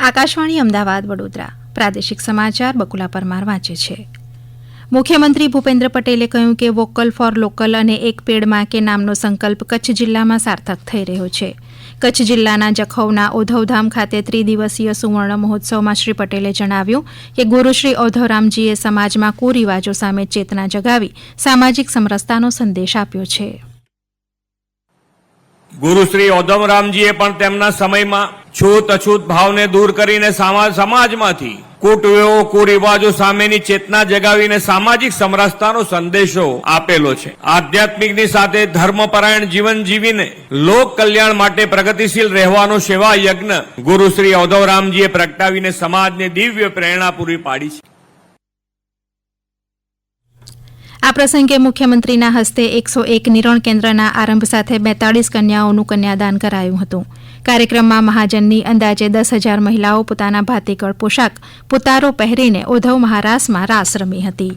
આકાશવાણી અમદાવાદ વડોદરા પ્રાદેશિક સમાચાર બકુલા પરમાર વાંચે છે. મુખ્યમંત્રી ભૂપેન્દ્ર પટેલે કહ્યું કે વોકલ ફોર લોકલ અને એક પેડ માં કે નામનો સંકલ્પ કચ્છ જિલ્લામાં સાર્થક થઈ રહ્યો છે. કચ્છ જિલ્લાના જખૌના ઓધવધામ ખાતે ત્રિદિવસીય સુવર્ણ મહોત્સવમાં શ્રી પટેલે જણાવ્યું કે ગુરુશ્રી ઓધવરામજીએ સમાજમાં કુરિવાજો સામે ચેતના જગાવી સામાજિક સમરસતાનો સંદેશ આપ્યો છે. ગુરુશ્રી ઓધવરામજીએ પણ તેમના સમયમાં છૂત અછૂત ભાવને દૂર કરીને સમાજમાંથી કુરિવાજો સામેની ચેતના જગાવીને સામાજિક સમરસતાનો સંદેશો આપેલો છે. આધ્યાત્મિકની સાથે ધર્મપરાયણ જીવન જીવીને લોક કલ્યાણ માટે પ્રગતિશીલ રહેવાનો સેવા યજ્ઞ ગુરુશ્રી ઓધવરામજીએ પ્રગટાવીને સમાજને દિવ્ય પ્રેરણા પૂરી પાડી છે. આ પ્રસંગે મુખ્યમંત્રીના હસ્તે 101 નિરણ કેન્દ્રના આરંભ સાથે 42 કન્યાઓનું કન્યાદાન કરાયું હતું. કાર્યક્રમમાં મહાજનની અંદાજે 10,000 મહિલાઓ પોતાના ભાતીગળ પોશાક પુતારો પહેરીને ઓધવ મહારાસમાં રાસ રમી હતી.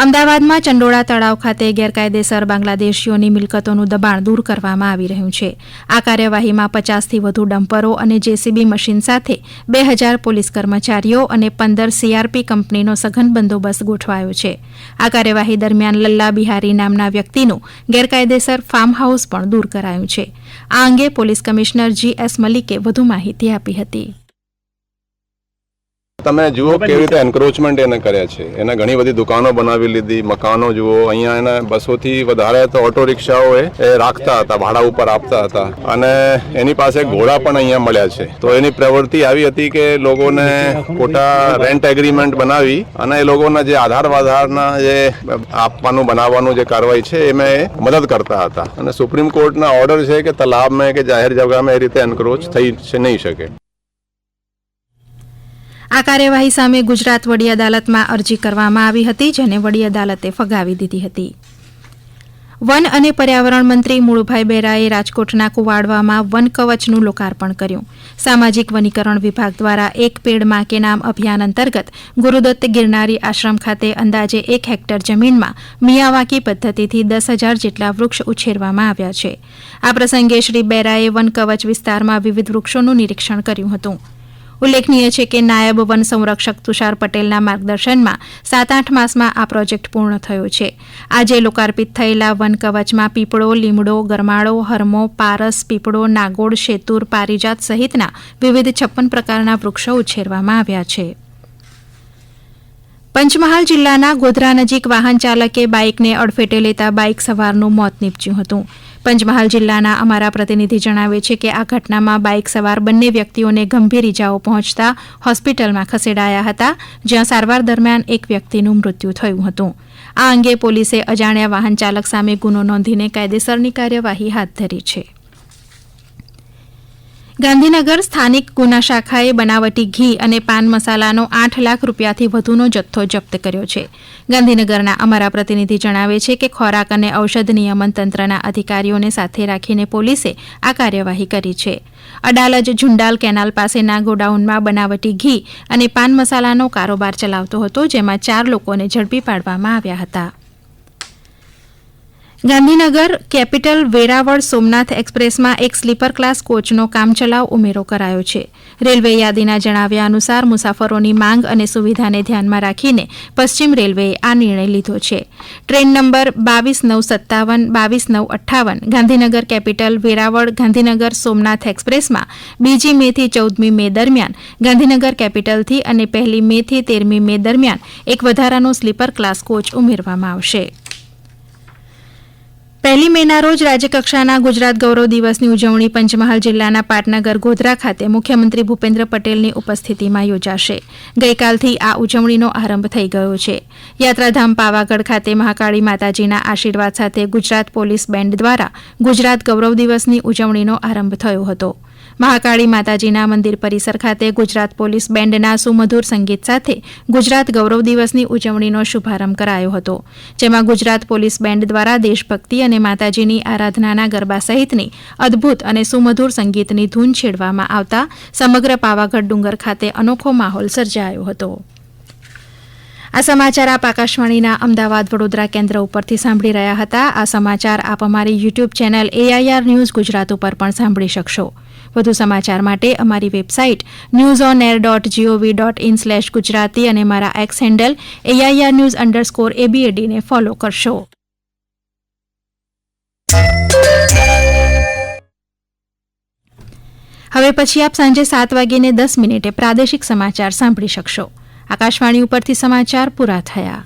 અમદાવાદમાં ચંડોળા તળાવ ખાતે ગેરકાયદેસર બાંગ્લાદેશીઓની મિલકતોનું દબાણ દૂર કરવામાં આવી રહ્યું છે. આ કાર્યવાહીમાં 50થી વધુ ડમ્પરો અને જેસીબી મશીન સાથે 2,000 પોલીસ કર્મચારીઓ અને 15 સીઆરપી કંપનીનો સઘન બંદોબસ્ત ગોઠવાયો છે. આ કાર્યવાહી દરમિયાન લલ્લા બિહારી નામના વ્યક્તિનું ગેરકાયદેસર ફાર્મ હાઉસ પણ દૂર કરાયું છે. આ અંગે પોલીસ કમિશનર GS મલિકે વધુ માહિતી આપી હતી. તમે જુઓ કેવી રીતે એન્ક્રોચમેન્ટ એને કર્યા છે. એને ઘણી બધી દુકાનો બનાવી લીધી, મકાનો જુઓ. અહીંયા એને 200 થી વધારે તો ઓટો રિક્ષાઓ એ રાખતા હતા, ભાડા ઉપર આપતા હતા અને એની પાસે ઘોડા પણ અહીંયા મળ્યા છે. તો એની પ્રવૃત્તિ આવી હતી કે લોકોને ખોટા રેન્ટ એગ્રીમેન્ટ બનાવી અને એ લોકોના જે આધારના જે આપવાનું બનાવવાનું જે કાર્યવાહી છે એમાં મદદ કરતા હતા. અને સુપ્રીમ કોર્ટના ઓર્ડર છે કે તલાબમાં કે જાહેર જગ્યામાં એ રીતે એન્ક્રોચ થઈ નહીં શકે. આ કાર્યવાહી સામે ગુજરાત વડી અદાલતમાં અરજી કરવામાં આવી હતી, જેને વડી અદાલતે ફગાવી દીધી હતી. વન અને પર્યાવરણ મંત્રી મુળુભાઈ બેરાએ રાજકોટના કુવાડવામાં વન કવચનું લોકાર્પણ કર્યું. સામાજિક વનીકરણ વિભાગ દ્વારા એક પેડ માં કે નામ અભિયાન અંતર્ગત ગુરુદત્ત ગિરનારી આશ્રમ ખાતે અંદાજે 1 હેક્ટર જમીનમાં મિયાવાકી પદ્ધતિથી 10,000 જેટલા વૃક્ષ ઉછેરવામાં આવ્યા છે. આ પ્રસંગે શ્રી બેરાએ વન કવચ વિસ્તારમાં વિવિધ વૃક્ષોનું નિરીક્ષણ કર્યું હતું. ઉલ્લેખનીય છે કે નાયબ વન સંરક્ષક તુષાર પટેલના માર્ગદર્શનમાં 7-8 માસમાં આ પ્રોજેક્ટ પૂર્ણ થયો છે. આજે લોકાર્પિત થયેલા વન કવચમાં પીપળો, લીમડો, ગરમાળો, હરમો, પારસ, પીપળો, નાગોડ, શેતુર, પારિજાત સહિતના વિવિધ 56 પ્રકારના વૃક્ષો ઉછેરવામાં આવ્યા છે. પંચમહાલ જિલ્લાના ગોધરા નજીક વાહન ચાલકે બાઇકને અડફેટે લેતા બાઇક સવારનું મોત નીપજ્યું હતું. પંચમહાલ જિલ્લાના અમારા પ્રતિનિધિ જણાવે છે કે આ ઘટનામાં બાઇક સવાર બંને વ્યક્તિઓને ગંભીર ઇજાઓ પહોંચતા હોસ્પિટલમાં ખસેડાયા હતા, જ્યાં સારવાર દરમિયાન એક વ્યક્તિનું મૃત્યુ થયું હતું. આ અંગે પોલીસે અજાણ્યા વાહન ચાલક સામે ગુનો નોંધીને કાયદેસરની કાર્યવાહી હાથ ધરી છે. ગાંધીનગર સ્થાનિક ગુના શાખાએ બનાવટી ઘી અને પાન મસાલાનો 8 લાખ રૂપિયાથી વધુનો જથ્થો જપ્ત કર્યો છે. ગાંધીનગરના અમારા પ્રતિનિધિ જણાવે છે કે ખોરાક અને ઔષધ નિયમન તંત્રના અધિકારીઓને સાથે રાખીને પોલીસે આ કાર્યવાહી કરી છે. અડાલજ ઝુંડાલ કેનાલ પાસેના ગોડાઉનમાં બનાવટી ઘી અને પાન મસાલાનો કારોબાર ચલાવતો હતો, જેમાં 4 લોકોને ઝડપી પાડવામાં આવ્યા હતા. ગાંધીનગર કેપિટલ વેરાવળ સોમનાથ એક્સપ્રેસમાં એક સ્લીપર ક્લાસ કોચનો કામચલાઉ ઉમેરો કરાયો છે. રેલવે યાદીના જણાવ્યા અનુસાર મુસાફરોની માંગ અને સુવિધાને ધ્યાનમાં રાખીને પશ્ચિમ રેલવેએ આ નિર્ણય લીધો છે. Train number 22,957, 22,958 Gandhinagar capital Veraval Gandhinagar Somnath એક્સપ્રેસમાં 2 મે થી 14 મે દરમિયાન ગાંધીનગર કેપિટલથી અને 1 મે થી 13 મે દરમિયાન એક વધારાનો સ્લીપર ક્લાસ કોચ ઉમેરવામાં આવશે. 1 મેના રોજ રાજ્યકક્ષાના ગુજરાત ગૌરવ દિવસની ઉજવણી પંચમહાલ જિલ્લાના પાટનગર ગોધરા ખાતે મુખ્યમંત્રી ભૂપેન્દ્ર પટેલની ઉપસ્થિતિમાં યોજાશે. ગઈકાલથી આ ઉજવણીનો આરંભ થઈ ગયો છે. યાત્રાધામ પાવાગઢ ખાતે મહાકાળી માતાજીના આશીર્વાદ સાથે ગુજરાત પોલીસ બેન્ડ દ્વારા ગુજરાત ગૌરવ દિવસની ઉજવણીનો આરંભ થયો હતો. મહાકાળી માતાજીના મંદિર પરિસર ખાતે ગુજરાત પોલીસ બેન્ડના સુમધુર સંગીત સાથે ગુજરાત ગૌરવ દિવસની ઉજવણીનો શુભારંભ કરાયો હતો, જેમાં ગુજરાત પોલીસ બેન્ડ દ્વારા દેશભક્તિ અને માતાજીની આરાધનાના ગરબા સહિતની અદ્ભુત અને સુમધુર સંગીતની ધૂન છેડવામાં આવતા સમગ્ર પાવાગઢ ડુંગર ખાતે અનોખો માહોલ સર્જાયો હતો. આ સમાચાર આપ આકાશવાણીના અમદાવાદ વડોદરા કેન્દ્ર ઉપરથી સાંભળી રહ્યા હતા. આ સમાચાર આપ અમારી YouTube channel AIR news Gujarat ઉપર પણ સાંભળી શકશો. વધુ સમાચાર માટે અમારી વેબસાઇટ newsonair.gov.in/gujarati અને મારા એક્સ હેન્ડલ AIR_news_ABAD ને ફોલો કરશો. હવે પછી આપ સાંજે 7:10 પ્રાદેશિક સમાચાર સાંભળી શકશો. આકાશવાણી ઉપરથી સમાચાર પૂરા થયા.